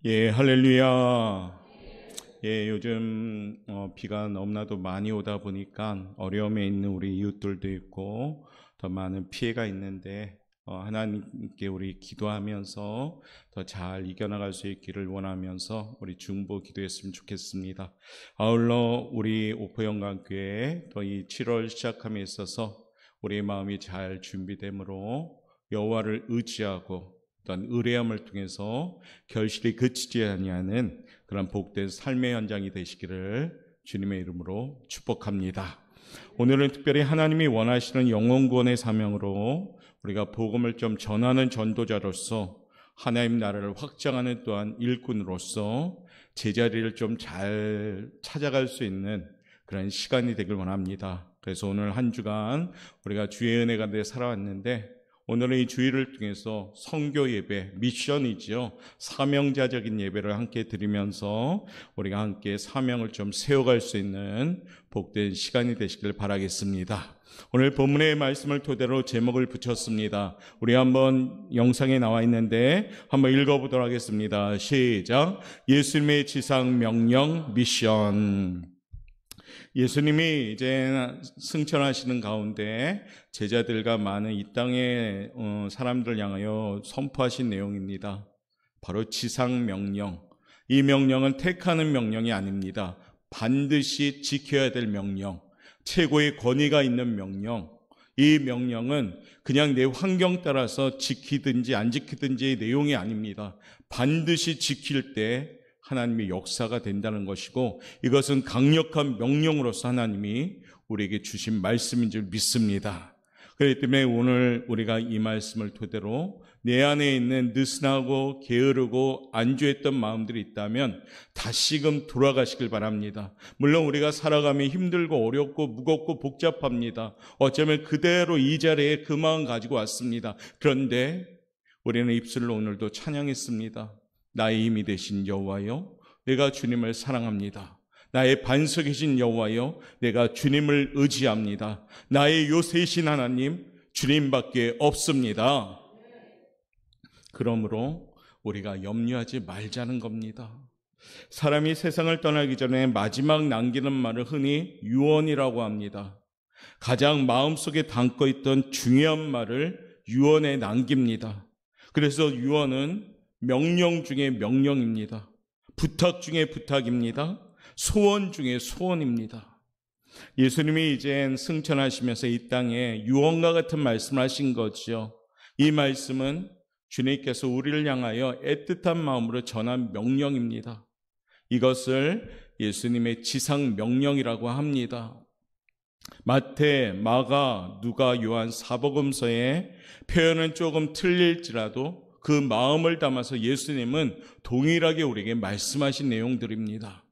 예, 할렐루야. 예, 요즘 비가 너무나도 많이 오다 보니까 어려움에 있는 우리 이웃들도 있고 더 많은 피해가 있는데 하나님께 우리 기도하면서 더 잘 이겨나갈 수 있기를 원하면서 우리 중보 기도했으면 좋겠습니다. 아울러 우리 오포영광교회 또 이 7월 시작함에 있어서 우리의 마음이 잘 준비되므로 여호와를 의지하고 어떤 의뢰함을 통해서 결실이 그치지 아니하는 그런 복된 삶의 현장이 되시기를 주님의 이름으로 축복합니다. 오늘은 특별히 하나님이 원하시는 영혼구원의 사명으로 우리가 복음을 좀 전하는 전도자로서 하나님 나라를 확장하는 또한 일꾼으로서 제자리를 좀 잘 찾아갈 수 있는 그런 시간이 되길 원합니다. 그래서 오늘 한 주간 우리가 주의 은혜 가운데 살아왔는데 오늘은 이 주일을 통해서 선교 예배, 미션이지요. 사명자적인 예배를 함께 드리면서 우리가 함께 사명을 좀 세워갈 수 있는 복된 시간이 되시길 바라겠습니다. 오늘 본문의 말씀을 토대로 제목을 붙였습니다. 우리 한번 영상에 나와 있는데 한번 읽어보도록 하겠습니다. 시작. 예수님의 지상 명령 미션. 예수님이 이제 승천하시는 가운데 제자들과 많은 이 땅의 사람들을 향하여 선포하신 내용입니다. 바로 지상 명령. 이 명령은 택하는 명령이 아닙니다. 반드시 지켜야 될 명령, 최고의 권위가 있는 명령. 이 명령은 그냥 내 환경 따라서 지키든지 안 지키든지의 내용이 아닙니다. 반드시 지킬 때 하나님의 역사가 된다는 것이고 이것은 강력한 명령으로서 하나님이 우리에게 주신 말씀인 줄 믿습니다. 그렇기 때문에 오늘 우리가 이 말씀을 토대로 내 안에 있는 느슨하고 게으르고 안주했던 마음들이 있다면 다시금 돌아가시길 바랍니다. 물론 우리가 살아가며 힘들고 어렵고 무겁고 복잡합니다. 어쩌면 그대로 이 자리에 그 마음 가지고 왔습니다. 그런데 우리는 입술로 오늘도 찬양했습니다. 나의 힘이 되신 여호와여, 내가 주님을 사랑합니다. 나의 반석이신 여호와여, 내가 주님을 의지합니다. 나의 요새이신 하나님, 주님밖에 없습니다. 그러므로 우리가 염려하지 말자는 겁니다. 사람이 세상을 떠나기 전에 마지막 남기는 말을 흔히 유언이라고 합니다. 가장 마음속에 담고 있던 중요한 말을 유언에 남깁니다. 그래서 유언은 명령 중에 명령입니다. 부탁 중에 부탁입니다. 소원 중에 소원입니다. 예수님이 이젠 승천하시면서 이 땅에 유언과 같은 말씀을 하신 거죠. 이 말씀은 주님께서 우리를 향하여 애틋한 마음으로 전한 명령입니다. 이것을 예수님의 지상 명령이라고 합니다. 마태, 마가, 누가, 요한 사복음서의 표현은 조금 틀릴지라도 그 마음을 담아서 예수님은 동일하게 우리에게 말씀하신 내용들입니다.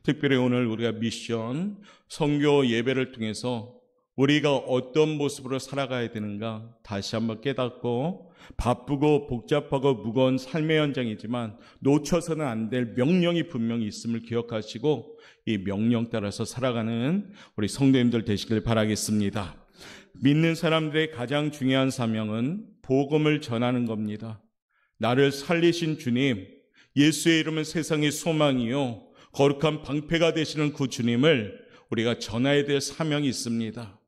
특별히 오늘 우리가 미션, 선교 예배를 통해서 우리가 어떤 모습으로 살아가야 되는가 다시 한번 깨닫고 바쁘고 복잡하고 무거운 삶의 현장이지만 놓쳐서는 안 될 명령이 분명히 있음을 기억하시고 이 명령 따라서 살아가는 우리 성도님들 되시길 바라겠습니다. 믿는 사람들의 가장 중요한 사명은 복음을 전하는 겁니다. 나를 살리신 주님, 예수의 이름은 세상의 소망이요 거룩한 방패가 되시는 그 주님을 우리가 전해야 될 사명이 있습니다.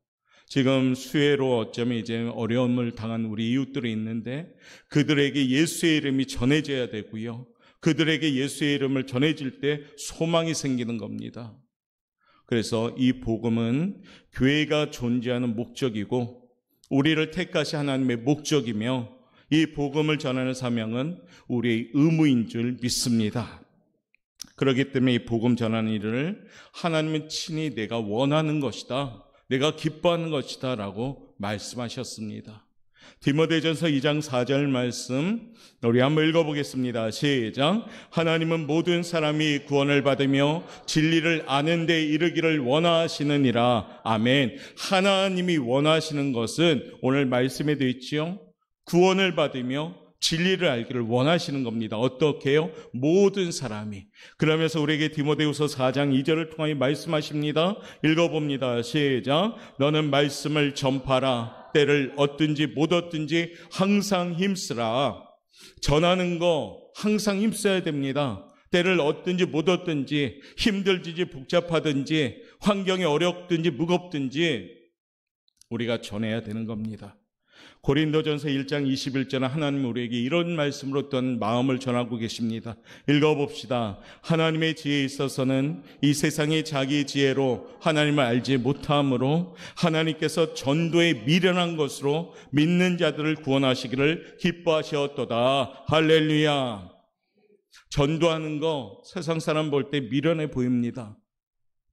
지금 수해로 어쩌면 이제 어려움을 당한 우리 이웃들이 있는데 그들에게 예수의 이름이 전해져야 되고요. 그들에게 예수의 이름을 전해질 때 소망이 생기는 겁니다. 그래서 이 복음은 교회가 존재하는 목적이고 우리를 택하신 하나님의 목적이며 이 복음을 전하는 사명은 우리의 의무인 줄 믿습니다. 그렇기 때문에 이 복음 전하는 일을 하나님은 친히 내가 원하는 것이다, 내가 기뻐하는 것이다 라고 말씀하셨습니다. 디모데전서 2장 4절 말씀 우리 한번 읽어보겠습니다. 시작. 하나님은 모든 사람이 구원을 받으며 진리를 아는 데 이르기를 원하시느니라. 아멘. 하나님이 원하시는 것은 오늘 말씀에 되어 있지요. 구원을 받으며 진리를 알기를 원하시는 겁니다. 어떻게요? 모든 사람이. 그러면서 우리에게 디모데후서 4장 2절을 통하여 말씀하십니다. 읽어봅니다. 시작. 너는 말씀을 전파라. 때를 얻든지 못 얻든지 항상 힘쓰라. 전하는 거 항상 힘써야 됩니다. 때를 얻든지 못 얻든지, 힘들든지 복잡하든지, 환경이 어렵든지 무겁든지 우리가 전해야 되는 겁니다. 고린도전서 1장 21절은 하나님 우리에게 이런 말씀으로 어떤 마음을 전하고 계십니다. 읽어봅시다. 하나님의 지혜에 있어서는 이 세상이 자기 지혜로 하나님을 알지 못함으로 하나님께서 전도에 미련한 것으로 믿는 자들을 구원하시기를 기뻐하셨도다. 할렐루야. 전도하는 거 세상 사람 볼 때 미련해 보입니다.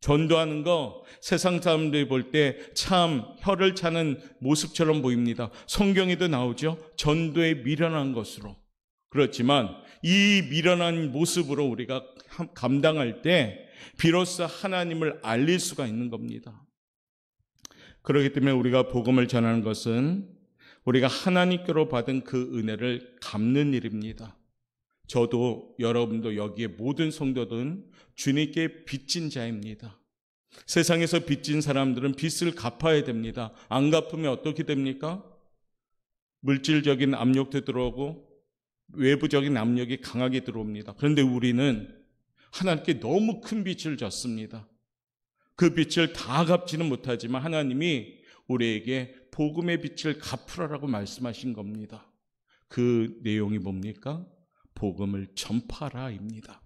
전도하는 거 세상 사람들이 볼 때 참 혀를 차는 모습처럼 보입니다. 성경에도 나오죠. 전도에 미련한 것으로. 그렇지만 이 미련한 모습으로 우리가 감당할 때 비로소 하나님을 알릴 수가 있는 겁니다. 그렇기 때문에 우리가 복음을 전하는 것은 우리가 하나님께로 받은 그 은혜를 갚는 일입니다. 저도 여러분도 여기에 모든 성도들은 주님께 빚진 자입니다. 세상에서 빚진 사람들은 빚을 갚아야 됩니다. 안 갚으면 어떻게 됩니까? 물질적인 압력도 들어오고 외부적인 압력이 강하게 들어옵니다. 그런데 우리는 하나님께 너무 큰 빚을 졌습니다. 그 빚을 다 갚지는 못하지만 하나님이 우리에게 복음의 빚을 갚으라고 말씀하신 겁니다. 그 내용이 뭡니까? 복음을 전파라입니다.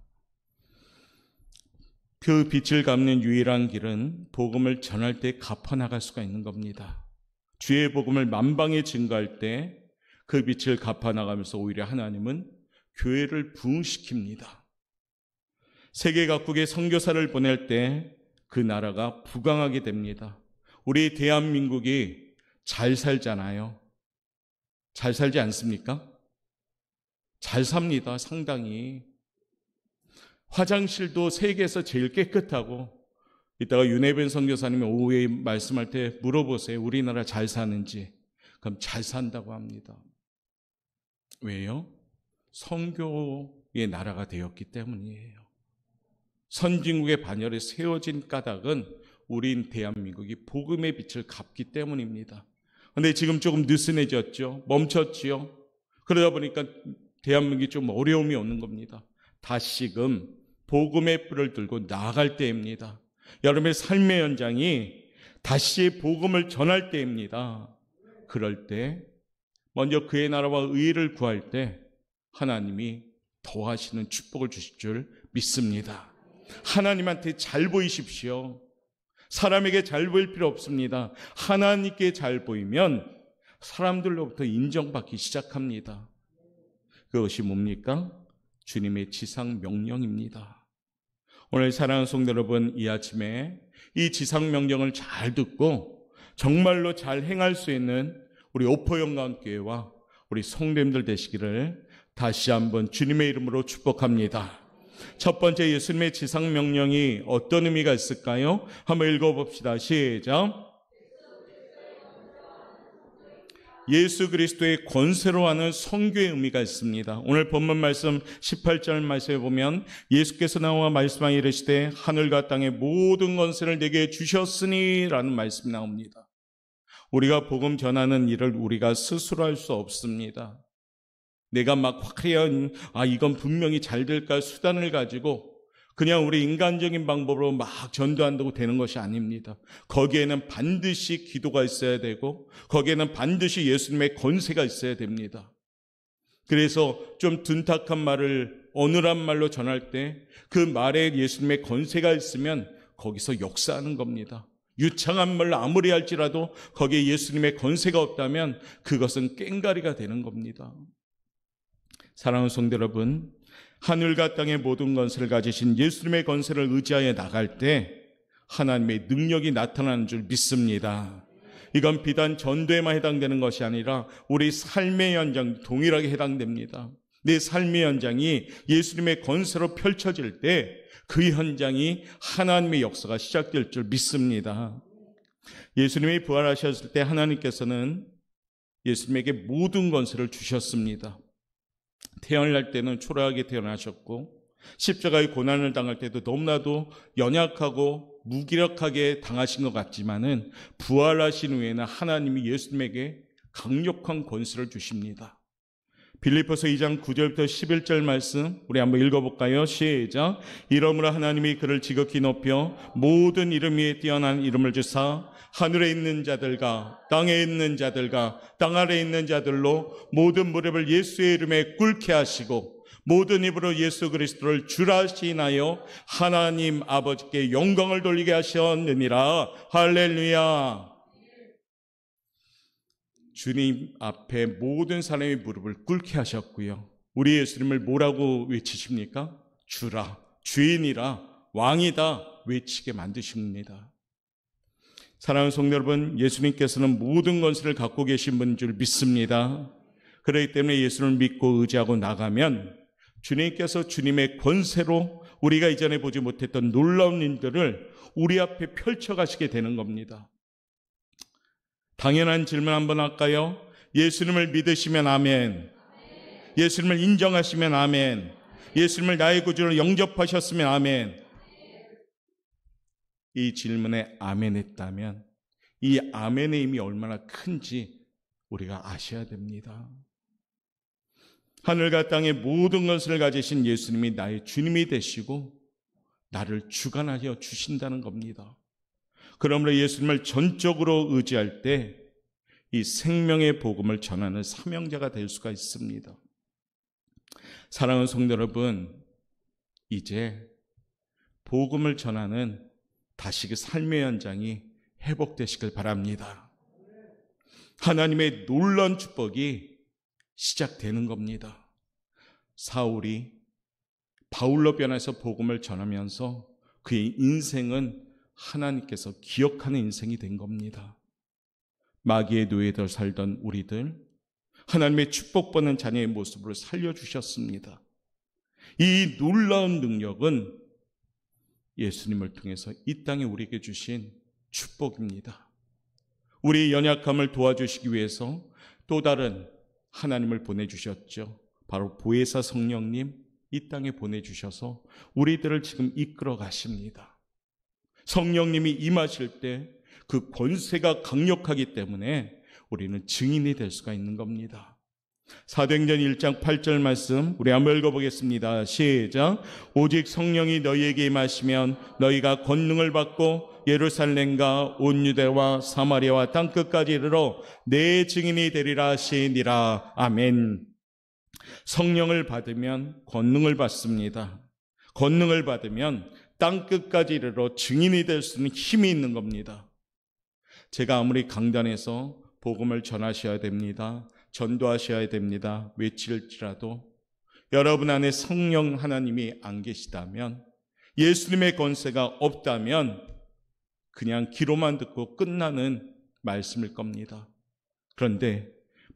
그 빚을 갚는 유일한 길은 복음을 전할 때 갚아나갈 수가 있는 겁니다. 주의 복음을 만방에 증거할 때 그 빚을 갚아나가면서 오히려 하나님은 교회를 부흥시킵니다. 세계 각국에 선교사를 보낼 때 그 나라가 부강하게 됩니다. 우리 대한민국이 잘 살잖아요. 잘 살지 않습니까? 잘 삽니다. 상당히. 화장실도 세계에서 제일 깨끗하고, 이따가 윤혜빈 선교사님이 오후에 말씀할 때 물어보세요. 우리나라 잘 사는지. 그럼 잘 산다고 합니다. 왜요? 선교의 나라가 되었기 때문이에요. 선진국의 반열에 세워진 까닭은 우린 대한민국이 복음의 빛을 갚기 때문입니다. 그런데 지금 조금 느슨해졌죠. 멈췄지요. 그러다 보니까 대한민국이 좀 어려움이 오는 겁니다. 다시금 복음의 뿔을 들고 나아갈 때입니다. 여러분의 삶의 현장이 다시 복음을 전할 때입니다. 그럴 때 먼저 그의 나라와 의를 구할 때 하나님이 더하시는 축복을 주실 줄 믿습니다. 하나님한테 잘 보이십시오. 사람에게 잘 보일 필요 없습니다. 하나님께 잘 보이면 사람들로부터 인정받기 시작합니다. 그것이 뭡니까? 주님의 지상 명령입니다. 오늘 사랑하는 성도 여러분, 이 아침에 이 지상 명령을 잘 듣고 정말로 잘 행할 수 있는 우리 오포영광교회와 우리 성도님들 되시기를 다시 한번 주님의 이름으로 축복합니다. 첫 번째, 예수님의 지상 명령이 어떤 의미가 있을까요? 한번 읽어봅시다. 시작. 예수 그리스도의 권세로 하는 선교의 의미가 있습니다. 오늘 본문 말씀 18절 말씀에 보면 예수께서 나와 말씀하여 이르시되 하늘과 땅의 모든 권세를 내게 주셨으니 라는 말씀이 나옵니다. 우리가 복음 전하는 일을 우리가 스스로 할 수 없습니다. 내가 막 화려한 이건 분명히 잘 될까 수단을 가지고 그냥 우리 인간적인 방법으로 막 전도한다고 되는 것이 아닙니다. 거기에는 반드시 기도가 있어야 되고 거기에는 반드시 예수님의 권세가 있어야 됩니다. 그래서 좀 둔탁한 말을 어눌한 말로 전할 때 그 말에 예수님의 권세가 있으면 거기서 역사하는 겁니다. 유창한 말을 아무리 할지라도 거기에 예수님의 권세가 없다면 그것은 꽹가리가 되는 겁니다. 사랑하는 성도 여러분, 하늘과 땅의 모든 권세를 가지신 예수님의 권세를 의지하여 나갈 때 하나님의 능력이 나타나는 줄 믿습니다. 이건 비단 전도에만 해당되는 것이 아니라 우리 삶의 현장 동일하게 해당됩니다. 내 삶의 현장이 예수님의 권세로 펼쳐질 때 그 현장이 하나님의 역사가 시작될 줄 믿습니다. 예수님이 부활하셨을 때 하나님께서는 예수님에게 모든 권세를 주셨습니다. 태어날 때는 초라하게 태어나셨고 십자가의 고난을 당할 때도 너무나도 연약하고 무기력하게 당하신 것 같지만은 부활하신 후에는 하나님이 예수님에게 강력한 권세를 주십니다. 빌립보서 2장 9절부터 11절 말씀 우리 한번 읽어볼까요? 시작. 이러므로 하나님이 그를 지극히 높여 모든 이름 위에 뛰어난 이름을 주사 하늘에 있는 자들과 땅에 있는 자들과 땅 아래에 있는 자들로 모든 무릎을 예수의 이름에 꿇게 하시고 모든 입으로 예수 그리스도를 주라 시인하여 하나님 아버지께 영광을 돌리게 하셨느니라. 할렐루야. 주님 앞에 모든 사람의 무릎을 꿇게 하셨고요. 우리 예수님을 뭐라고 외치십니까? 주라, 주인이라, 왕이다 외치게 만드십니다. 사랑하는 성도 여러분, 예수님께서는 모든 권세를 갖고 계신 분인 줄 믿습니다. 그렇기 때문에 예수를 믿고 의지하고 나가면 주님께서 주님의 권세로 우리가 이전에 보지 못했던 놀라운 일들을 우리 앞에 펼쳐가시게 되는 겁니다. 당연한 질문 한번 할까요? 예수님을 믿으시면 아멘. 예수님을 인정하시면 아멘. 예수님을 나의 구주로 영접하셨으면 아멘. 이 질문에 아멘 했다면 이 아멘의 힘이 얼마나 큰지 우리가 아셔야 됩니다. 하늘과 땅의 모든 것을 가지신 예수님이 나의 주님이 되시고 나를 주관하여 주신다는 겁니다. 그러므로 예수님을 전적으로 의지할 때 이 생명의 복음을 전하는 사명자가 될 수가 있습니다. 사랑하는 성도 여러분, 이제 복음을 전하는 다시 그 삶의 현장이 회복되시길 바랍니다. 하나님의 놀라운 축복이 시작되는 겁니다. 사울이 바울로 변해서 복음을 전하면서 그의 인생은 하나님께서 기억하는 인생이 된 겁니다. 마귀의 노예들 살던 우리들 하나님의 축복받는 자녀의 모습으로 살려주셨습니다. 이 놀라운 능력은 예수님을 통해서 이 땅에 우리에게 주신 축복입니다. 우리의 연약함을 도와주시기 위해서 또 다른 하나님을 보내주셨죠. 바로 보혜사 성령님 이 땅에 보내주셔서 우리들을 지금 이끌어 가십니다. 성령님이 임하실 때 그 권세가 강력하기 때문에 우리는 증인이 될 수가 있는 겁니다. 사도행전 1장 8절 말씀 우리 한번 읽어보겠습니다. 시작. 오직 성령이 너희에게 임하시면 너희가 권능을 받고 예루살렘과 온 유대와 사마리아와 땅끝까지 이르러 내 증인이 되리라 하시니라. 아멘. 성령을 받으면 권능을 받습니다. 권능을 받으면 땅끝까지 이르러 증인이 될 수 있는 힘이 있는 겁니다. 제가 아무리 강단에서 복음을 전하셔야 됩니다. 전도하셔야 됩니다. 외칠지라도 여러분 안에 성령 하나님이 안 계시다면, 예수님의 권세가 없다면 그냥 귀로만 듣고 끝나는 말씀일 겁니다. 그런데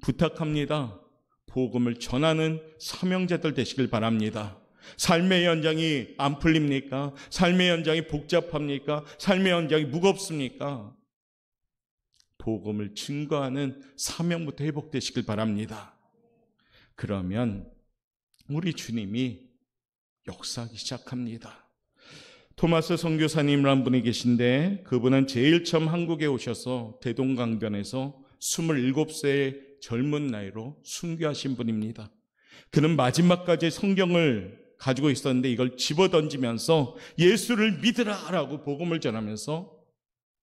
부탁합니다. 복음을 전하는 사명자들 되시길 바랍니다. 삶의 현장이 안 풀립니까? 삶의 현장이 복잡합니까? 삶의 현장이 무겁습니까? 복음을 증거하는 사명부터 회복되시길 바랍니다. 그러면 우리 주님이 역사하기 시작합니다. 토마스 선교사님이라는 한 분이 계신데 그분은 제일 처음 한국에 오셔서 대동강변에서 27세의 젊은 나이로 순교하신 분입니다. 그는 마지막까지 성경을 가지고 있었는데 이걸 집어던지면서 예수를 믿으라라고 복음을 전하면서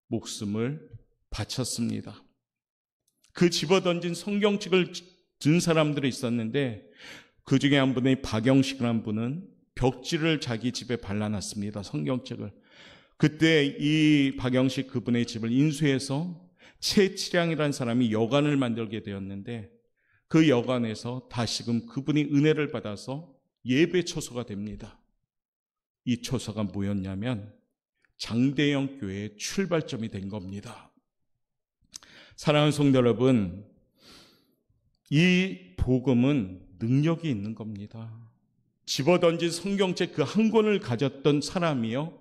목숨을 바쳤습니다. 그 집어던진 성경책을 든 사람들이 있었는데 그 중에 한 분이 박영식이라는 분은 벽지를 자기 집에 발라놨습니다. 성경책을. 그때 이 박영식 그분의 집을 인수해서 최치량이라는 사람이 여관을 만들게 되었는데 그 여관에서 다시금 그분이 은혜를 받아서 예배 처소가 됩니다. 이 처소가 뭐였냐면 장대영 교회의 출발점이 된 겁니다. 사랑하는 성도 여러분, 이 복음은 능력이 있는 겁니다. 집어던진 성경책 그 한 권을 가졌던 사람이요,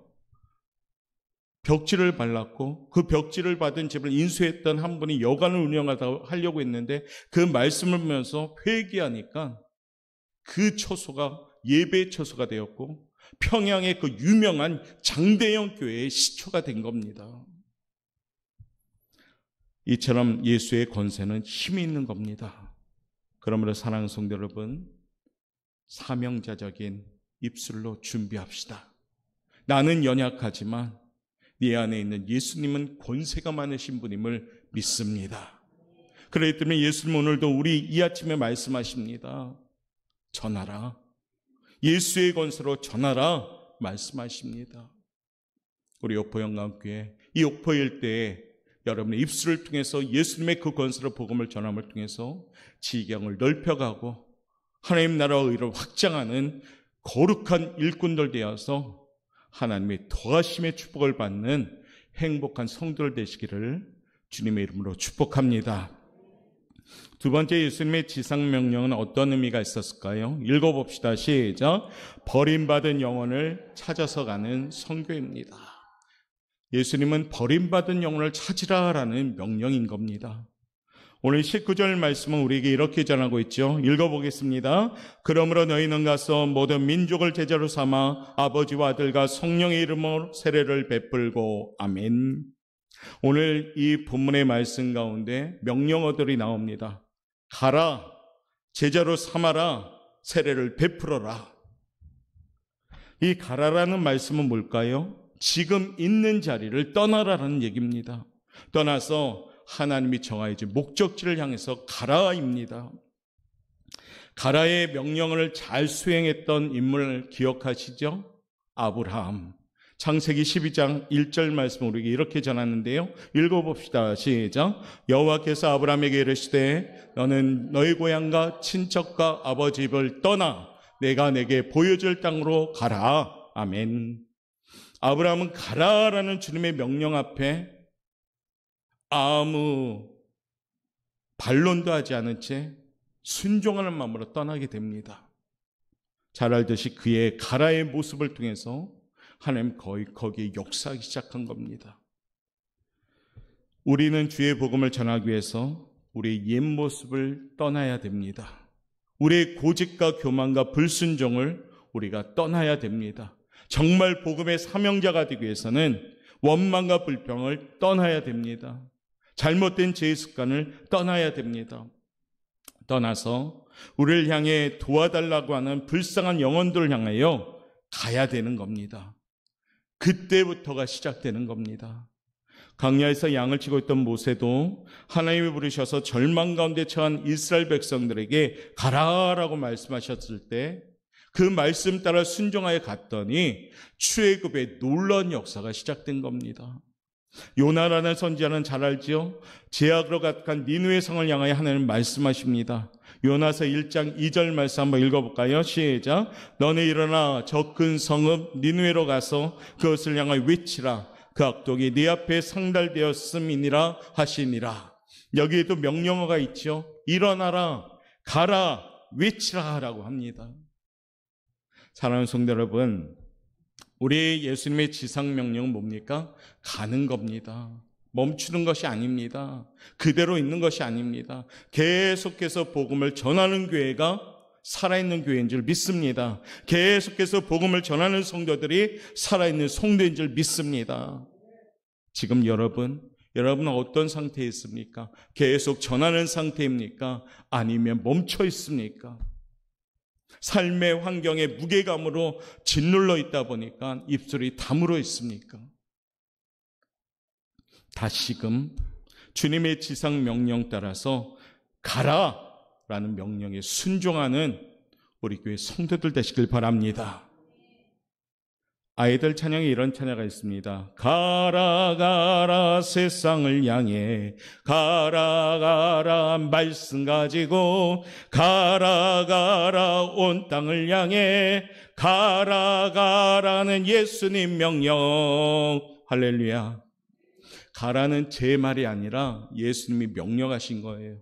벽지를 발랐고 그 벽지를 받은 집을 인수했던 한 분이 여관을 운영하려고 했는데 그 말씀을 보면서 회개하니까 그 처소가 예배 처소가 되었고 평양의 그 유명한 장대영 교회의 시초가 된 겁니다. 이처럼 예수의 권세는 힘이 있는 겁니다. 그러므로 사랑하는 성도 여러분, 사명자적인 입술로 준비합시다. 나는 연약하지만 네 안에 있는 예수님은 권세가 많으신 분임을 믿습니다. 그렇기 때문에 예수님 오늘도 우리 이 아침에 말씀하십니다. 전하라. 예수의 권세로 전하라 말씀하십니다. 우리 옥포영광교회 이 옥포 일대에 여러분의 입술을 통해서 예수님의 그 권세로 복음을 전함을 통해서 지경을 넓혀가고 하나님 나라의 의를 확장하는 거룩한 일꾼들 되어서 하나님의 더하심의 축복을 받는 행복한 성도들 되시기를 주님의 이름으로 축복합니다. 두 번째 예수님의 지상명령은 어떤 의미가 있었을까요? 읽어봅시다. 시작. 버림받은 영혼을 찾아서 가는 선교입니다. 예수님은 버림받은 영혼을 찾으라라는 명령인 겁니다. 오늘 19절 말씀은 우리에게 이렇게 전하고 있죠. 읽어보겠습니다. 그러므로 너희는 가서 모든 민족을 제자로 삼아 아버지와 아들과 성령의 이름으로 세례를 베풀고 아멘. 오늘 이 본문의 말씀 가운데 명령어들이 나옵니다. 가라, 제자로 삼아라, 세례를 베풀어라. 이 가라라는 말씀은 뭘까요? 지금 있는 자리를 떠나라라는 얘기입니다. 떠나서 하나님이 정하여진 목적지를 향해서 가라입니다. 가라의 명령을 잘 수행했던 인물을 기억하시죠? 아브라함. 창세기 12장 1절 말씀 우리에게 이렇게 전하는데요. 읽어봅시다. 시작. 여호와께서 아브라함에게 이르시되 너는 너희 고향과 친척과 아버지 집을 떠나 내가 내게 보여줄 땅으로 가라. 아멘. 아브라함은 가라라는 주님의 명령 앞에 아무 반론도 하지 않은 채 순종하는 마음으로 떠나게 됩니다. 잘 알듯이 그의 가라의 모습을 통해서 하나님 거기에 역사하기 시작한 겁니다. 우리는 주의 복음을 전하기 위해서 우리의 옛 모습을 떠나야 됩니다. 우리의 고집과 교만과 불순종을 우리가 떠나야 됩니다. 정말 복음의 사명자가 되기 위해서는 원망과 불평을 떠나야 됩니다. 잘못된 죄의 습관을 떠나야 됩니다. 떠나서 우리를 향해 도와달라고 하는 불쌍한 영혼들을 향하여 가야 되는 겁니다. 그때부터가 시작되는 겁니다. 광야에서 양을 치고 있던 모세도 하나님이 부르셔서 절망 가운데 처한 이스라엘 백성들에게 가라라고 말씀하셨을 때 그 말씀 따라 순종하여 갔더니 출애굽의 놀라운 역사가 시작된 겁니다. 요나라는 선지자는 잘 알지요? 제약으로 가득한 니느웨 성을 향하여 하나님 말씀하십니다. 요나서 1장 2절 말씀 한번 읽어볼까요? 시작. 너는 일어나 저 큰 성읍 니느웨로 가서 그것을 향하여 외치라. 그 악독이 네 앞에 상달되었음이니라 하시니라. 여기에도 명령어가 있죠. 일어나라, 가라, 외치라 라고 합니다. 사랑하는 성도 여러분, 우리 예수님의 지상명령은 뭡니까? 가는 겁니다. 멈추는 것이 아닙니다. 그대로 있는 것이 아닙니다. 계속해서 복음을 전하는 교회가 살아있는 교회인 줄 믿습니다. 계속해서 복음을 전하는 성도들이 살아있는 성도인 줄 믿습니다. 지금 여러분은 어떤 상태에 있습니까? 계속 전하는 상태입니까? 아니면 멈춰 있습니까? 삶의 환경에 무게감으로 짓눌러 있다 보니까 입술이 다물어 있습니까? 다시금 주님의 지상 명령 따라서 가라라는 명령에 순종하는 우리 교회 성도들 되시길 바랍니다. 아이들 찬양에 이런 찬양가 있습니다. 가라 가라 세상을 향해 가라 가라 말씀 가지고 가라 가라 온 땅을 향해 가라 가라는 예수님 명령. 할렐루야. 가라는 제 말이 아니라 예수님이 명령하신 거예요.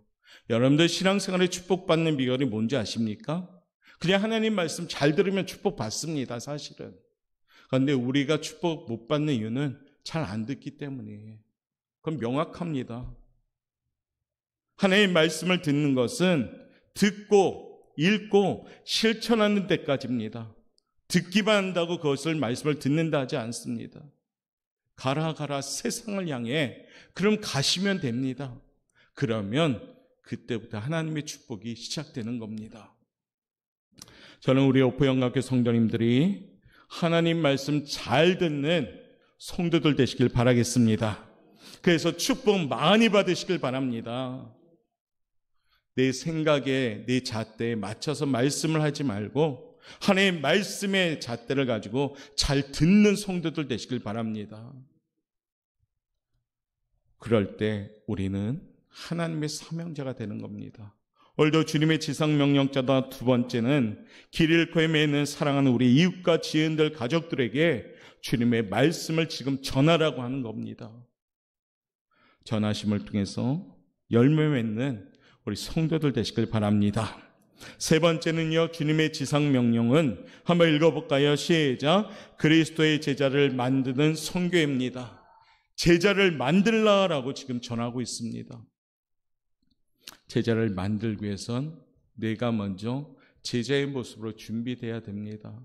여러분들 신앙생활에 축복받는 비결이 뭔지 아십니까? 그냥 하나님 말씀 잘 들으면 축복받습니다, 사실은. 그런데 우리가 축복 못 받는 이유는 잘 안 듣기 때문이에요. 그건 명확합니다. 하나님의 말씀을 듣는 것은 듣고 읽고 실천하는 데까지입니다. 듣기만 한다고 그것을 말씀을 듣는다 하지 않습니다. 가라 가라 세상을 향해 그럼 가시면 됩니다. 그러면 그때부터 하나님의 축복이 시작되는 겁니다. 저는 우리 오포영각교 성도님들이 하나님 말씀 잘 듣는 성도들 되시길 바라겠습니다. 그래서 축복 많이 받으시길 바랍니다. 내 생각에, 내 잣대에 맞춰서 말씀을 하지 말고 하나님의 말씀의 잣대를 가지고 잘 듣는 성도들 되시길 바랍니다. 그럴 때 우리는 하나님의 사명자가 되는 겁니다. 오늘도 주님의 지상명령자다 두 번째는 길 잃고 헤매는 사랑하는 우리 이웃과 지인들 가족들에게 주님의 말씀을 지금 전하라고 하는 겁니다. 전하심을 통해서 열매 맺는 우리 성도들 되시길 바랍니다. 세 번째는요, 주님의 지상명령은 한번 읽어볼까요? 시작. 그리스도의 제자를 만드는 선교입니다. 제자를 만들라라고 지금 전하고 있습니다. 제자를 만들기 위해선 내가 먼저 제자의 모습으로 준비돼야 됩니다.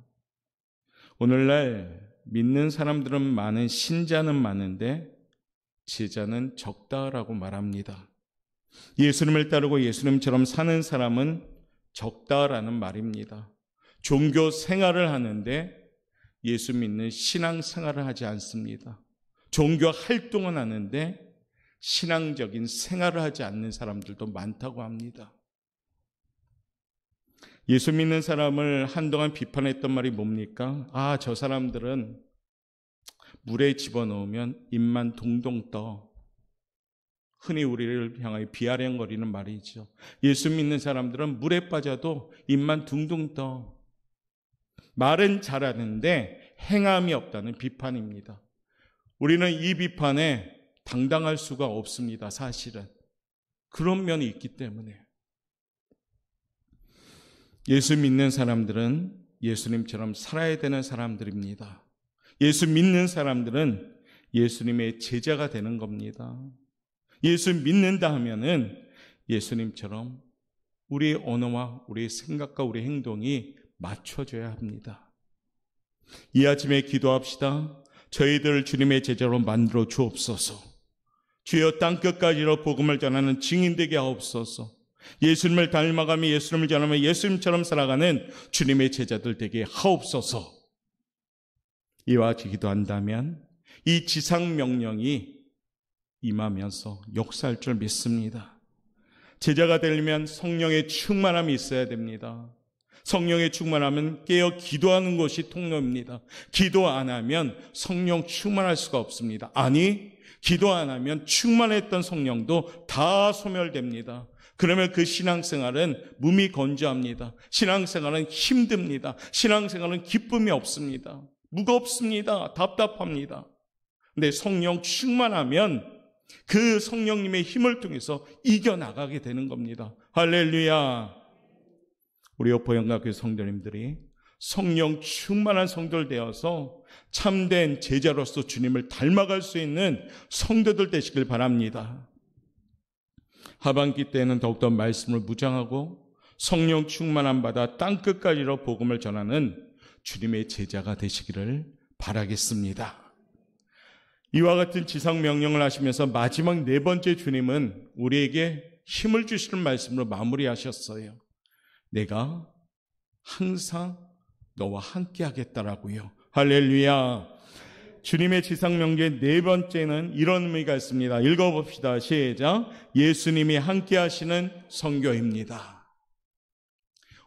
오늘날 믿는 사람들은 많은, 신자는 많은데 제자는 적다라고 말합니다. 예수님을 따르고 예수님처럼 사는 사람은 적다라는 말입니다. 종교 생활을 하는데 예수 믿는 신앙 생활을 하지 않습니다. 종교 활동은 하는데 신앙적인 생활을 하지 않는 사람들도 많다고 합니다. 예수 믿는 사람을 한동안 비판했던 말이 뭡니까? 아, 저 사람들은 물에 집어넣으면 입만 동동 떠. 흔히 우리를 향하여 비아냥거리는 말이죠. 예수 믿는 사람들은 물에 빠져도 입만 둥둥 떠. 말은 잘하는데 행함이 없다는 비판입니다. 우리는 이 비판에 당당할 수가 없습니다. 사실은 그런 면이 있기 때문에 예수 믿는 사람들은 예수님처럼 살아야 되는 사람들입니다. 예수 믿는 사람들은 예수님의 제자가 되는 겁니다. 예수 믿는다 하면은 예수님처럼 우리의 언어와 우리의 생각과 우리의 행동이 맞춰져야 합니다. 이 아침에 기도합시다. 저희들 주님의 제자로 만들어 주옵소서. 주여 땅끝까지로 복음을 전하는 증인 되게 하옵소서. 예수님을 닮아가며 예수님을 전하며 예수님처럼 살아가는 주님의 제자들 되게 하옵소서. 이와 같이 기도한다면 이 지상명령이 임하면서 역사할 줄 믿습니다. 제자가 되려면 성령의 충만함이 있어야 됩니다. 성령의 충만함은 깨어 기도하는 것이 통로입니다. 기도 안 하면 성령 충만할 수가 없습니다. 아니, 기도 안 하면 충만했던 성령도 다 소멸됩니다. 그러면 그 신앙생활은 무미건조합니다. 신앙생활은 힘듭니다. 신앙생활은 기쁨이 없습니다. 무겁습니다. 답답합니다. 근데 성령 충만하면 그 성령님의 힘을 통해서 이겨나가게 되는 겁니다. 할렐루야. 우리 오포영각교 성도님들이 성령 충만한 성도들 되어서 참된 제자로서 주님을 닮아갈 수 있는 성도들 되시길 바랍니다. 하반기 때는 더욱더 말씀을 묵상하고 성령 충만함 받아 땅끝까지로 복음을 전하는 주님의 제자가 되시기를 바라겠습니다. 이와 같은 지상명령을 하시면서 마지막 네 번째 주님은 우리에게 힘을 주시는 말씀으로 마무리하셨어요. 내가 항상 너와 함께 하겠다라고요. 할렐루야. 주님의 지상명령 네 번째는 이런 의미가 있습니다. 읽어봅시다. 시작. 예수님이 함께 하시는 선교입니다.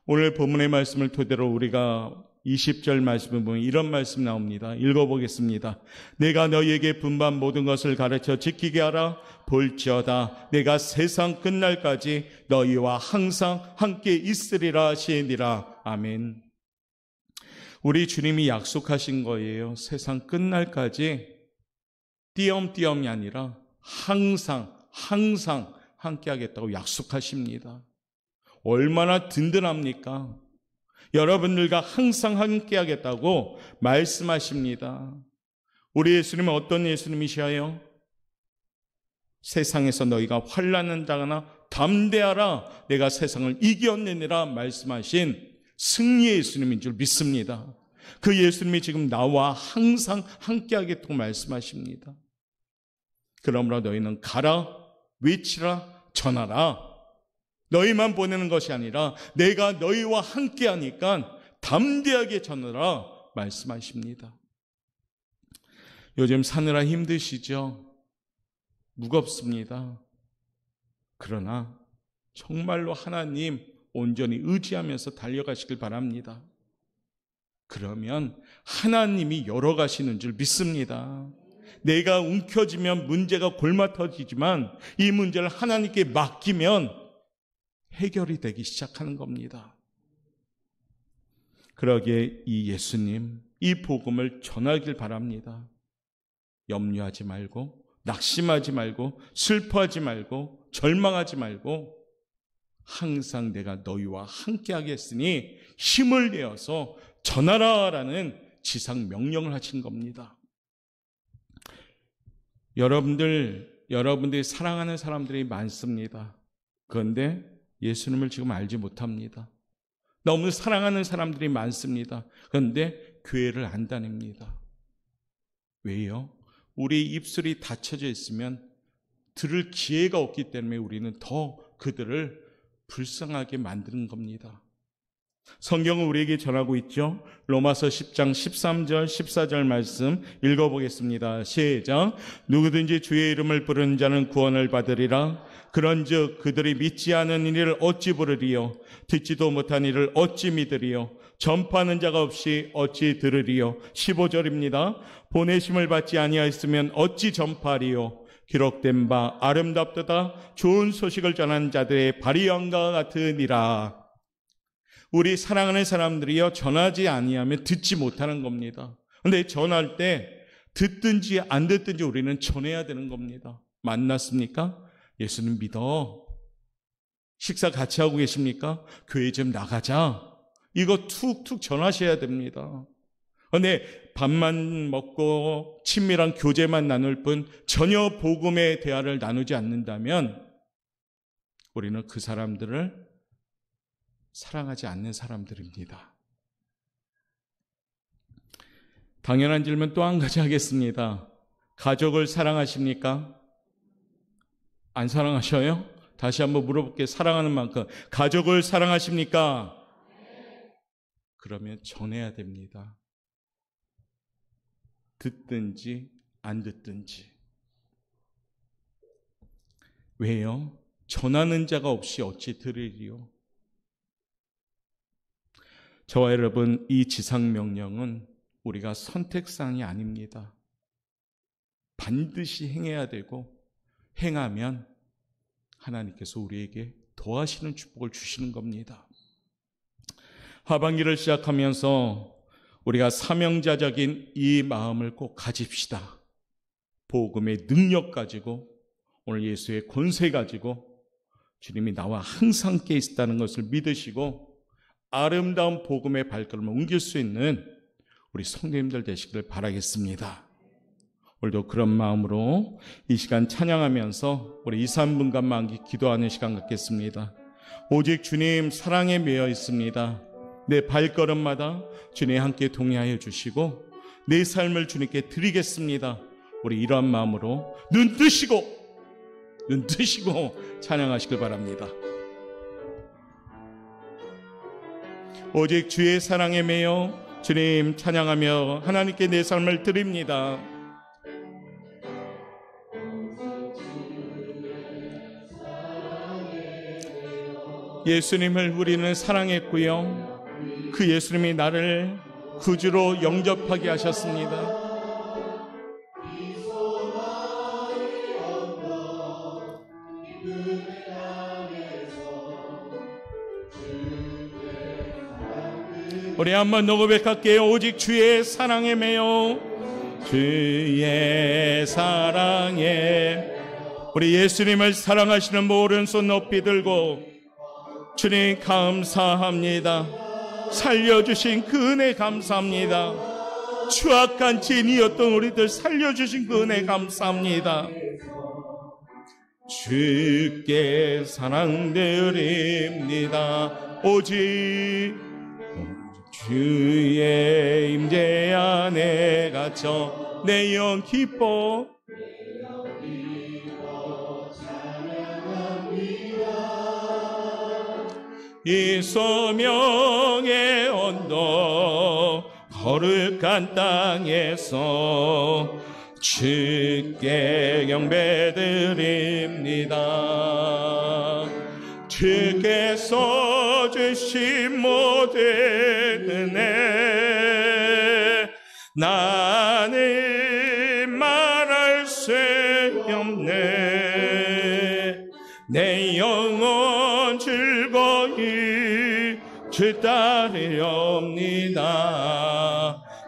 오늘 본문의 말씀을 토대로 우리가 20절 말씀을 보면 이런 말씀 나옵니다. 읽어보겠습니다. 내가 너희에게 분반 모든 것을 가르쳐 지키게 하라. 볼지어다 내가 세상 끝날까지 너희와 항상 함께 있으리라 하시니라. 아멘. 우리 주님이 약속하신 거예요. 세상 끝날까지 띄엄띄엄이 아니라 항상 함께 하겠다고 약속하십니다. 얼마나 든든합니까? 여러분들과 항상 함께 하겠다고 말씀하십니다. 우리 예수님은 어떤 예수님이셔요? 세상에서 너희가 환난을 당하나 담대하라 내가 세상을 이겨내리라 말씀하신 승리의 예수님인 줄 믿습니다. 그 예수님이 지금 나와 항상 함께 하겠다고 말씀하십니다. 그러므로 너희는 가라, 외치라, 전하라. 너희만 보내는 것이 아니라 내가 너희와 함께 하니까 담대하게 전하라 말씀하십니다. 요즘 사느라 힘드시죠? 무겁습니다. 그러나 정말로 하나님 온전히 의지하면서 달려가시길 바랍니다. 그러면 하나님이 열어가시는 줄 믿습니다. 내가 움켜쥐면 문제가 골마터지지만 이 문제를 하나님께 맡기면 해결이 되기 시작하는 겁니다. 그러기에 이 예수님, 이 복음을 전하길 바랍니다. 염려하지 말고, 낙심하지 말고, 슬퍼하지 말고, 절망하지 말고, 항상 내가 너희와 함께 하겠으니 힘을 내어서 전하라라는 지상 명령을 하신 겁니다. 여러분들이 사랑하는 사람들이 많습니다. 그런데 예수님을 지금 알지 못합니다. 너무 사랑하는 사람들이 많습니다. 그런데 교회를 안 다닙니다. 왜요? 우리 입술이 닫혀져 있으면 들을 기회가 없기 때문에 우리는 더 그들을 불쌍하게 만드는 겁니다. 성경은 우리에게 전하고 있죠. 로마서 10장 13절 14절 말씀 읽어보겠습니다. 시작. 누구든지 주의 이름을 부르는 자는 구원을 받으리라. 그런즉 그들이 믿지 않은 이를 어찌 부르리요? 듣지도 못한 이를 어찌 믿으리요? 전파하는 자가 없이 어찌 들으리요? 15절입니다. 보내심을 받지 아니하였으면 어찌 전파하리요? 기록된 바 아름답도다 좋은 소식을 전하는 자들의 발이함과 같으니라. 우리 사랑하는 사람들이요, 전하지 아니하면 듣지 못하는 겁니다. 그런데 전할 때 듣든지 안 듣든지 우리는 전해야 되는 겁니다. 만났습니까? 예수님 믿어. 식사 같이 하고 계십니까? 교회 좀 나가자. 이거 툭툭 전하셔야 됩니다. 그런데 밥만 먹고 친밀한 교제만 나눌 뿐 전혀 복음의 대화를 나누지 않는다면 우리는 그 사람들을 사랑하지 않는 사람들입니다. 당연한 질문 또 한 가지 하겠습니다. 가족을 사랑하십니까? 안 사랑하셔요? 다시 한번 물어볼게요. 사랑하는 만큼. 가족을 사랑하십니까? 그러면 전해야 됩니다. 듣든지 안 듣든지. 왜요? 전하는 자가 없이 어찌 들으리요? 저와 여러분, 이 지상명령은 우리가 선택사항이 아닙니다. 반드시 행해야 되고 행하면 하나님께서 우리에게 더하시는 축복을 주시는 겁니다. 하반기를 시작하면서 우리가 사명자적인 이 마음을 꼭 가집시다. 복음의 능력 가지고 오늘 예수의 권세 가지고 주님이 나와 항상 함께 있다는 것을 믿으시고 아름다운 복음의 발걸음을 옮길 수 있는 우리 성도님들 되시기를 바라겠습니다. 오늘도 그런 마음으로 이 시간 찬양하면서 우리 2, 3분간만 기도하는 시간 갖겠습니다. 오직 주님 사랑에 매여 있습니다. 내 발걸음마다 주님 함께 동행하여 주시고 내 삶을 주님께 드리겠습니다. 우리 이러한 마음으로 눈 뜨시고 찬양하시길 바랍니다. 오직 주의 사랑에 매여 주님 찬양하며 하나님께 내 삶을 드립니다. 예수님을 우리는 사랑했고요. 그 예수님이 나를 구주로 영접하게 하셨습니다. 우리 한번 더 고백할게요. 오직 주의 사랑에 매여 주의 사랑에. 우리 예수님을 사랑하시는 모든 손 높이 들고 주님 감사합니다. 살려주신 그 은혜 감사합니다. 추악한 죄인이었던 우리들 살려주신 그 은혜 감사합니다. 주께 사랑드립니다. 오직 주의 임재 안에 갇혀 내 영 기뻐 이 소명의 언덕 거룩한 땅에서 주께 경배드립니다. 주께서 주신 모든 은혜 나는 말할 수 없네. 내 영혼 즐거이 주 따르렵니다.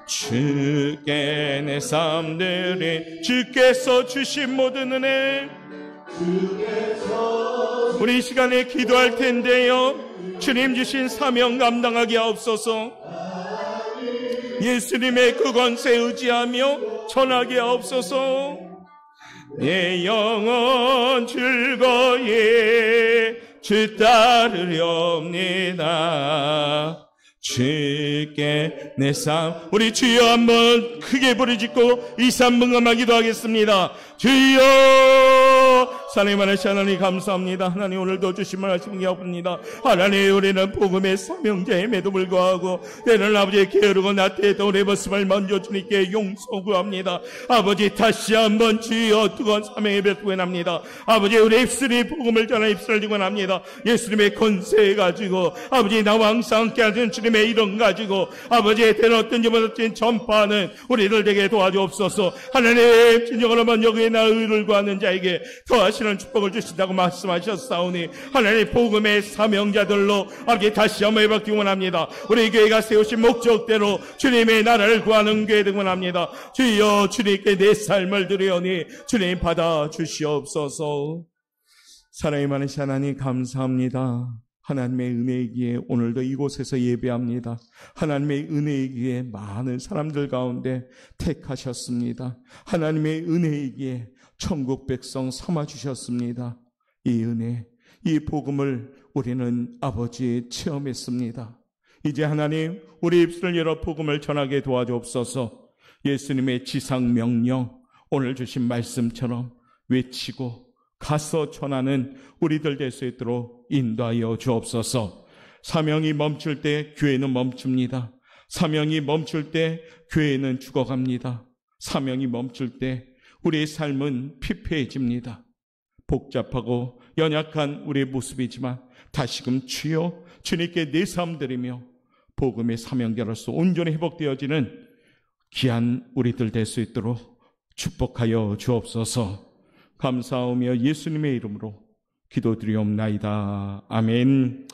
주께 내 삶 드리 주께서 주신 모든 은혜 우리 이 시간에 기도할 텐데요. 주님 주신 사명 감당하게 하옵소서. 예수님의 그 권세 의지하며 전하게 하옵소서. 내 영혼 즐거이 주 따르렵니다. 주께 내 삶 우리 주여 한번 크게 부르짖고 이 삶 응함하기도 하겠습니다. 주여 하나님 하나님 감사합니다. 하나님 오늘도 주신 말씀 기억합니다. 하나님 우리는 복음의 사명자임에도 불구하고 때는 아버지의 게으르고 나태했던 우리의 모습을 먼저 주님께 용서 구합니다. 아버지 다시 한번 주여 뜨거운 사명의 별 구원합니다. 아버지 우리 입술이 복음을 전하는 입술을 구원합니다. 예수님의 권세 가지고 아버지 나와 항상 함께 하시는 주님의 이름 가지고 아버지의 때는 어떤지 못했던 전파하는 우리들 되게 도와주옵소서. 하나님 진정으로 먼저 그의 나 의를 구하는 자에게 더하시는 축복을 주신다고 말씀하셨사오니 하나님 복음의 사명자들로 아버지 다시 한번 해받기 원합니다. 우리 교회가 세우신 목적대로 주님의 나라를 구하는 교회 되기 원합니다. 주여 주님께 내 삶을 드리오니 주님 받아주시옵소서. 사랑이 많으신 하나님 감사합니다. 하나님의 은혜이기에 오늘도 이곳에서 예배합니다. 하나님의 은혜이기에 많은 사람들 가운데 택하셨습니다. 하나님의 은혜이기에 천국 백성 삼아주셨습니다. 이 은혜, 이 복음을 우리는 아버지 체험했습니다. 이제 하나님 우리 입술을 열어 복음을 전하게 도와주옵소서. 예수님의 지상 명령 오늘 주신 말씀처럼 외치고 가서 전하는 우리들 될 수 있도록 인도하여 주옵소서. 사명이 멈출 때 교회는 멈춥니다. 사명이 멈출 때 교회는 죽어갑니다. 사명이 멈출 때 우리의 삶은 피폐해집니다. 복잡하고 연약한 우리의 모습이지만 다시금 주여 주님께 내 삶 드리며 복음의 사명자로서 온전히 회복되어지는 귀한 우리들 될 수 있도록 축복하여 주옵소서. 감사하며 예수님의 이름으로 기도드리옵나이다. 아멘.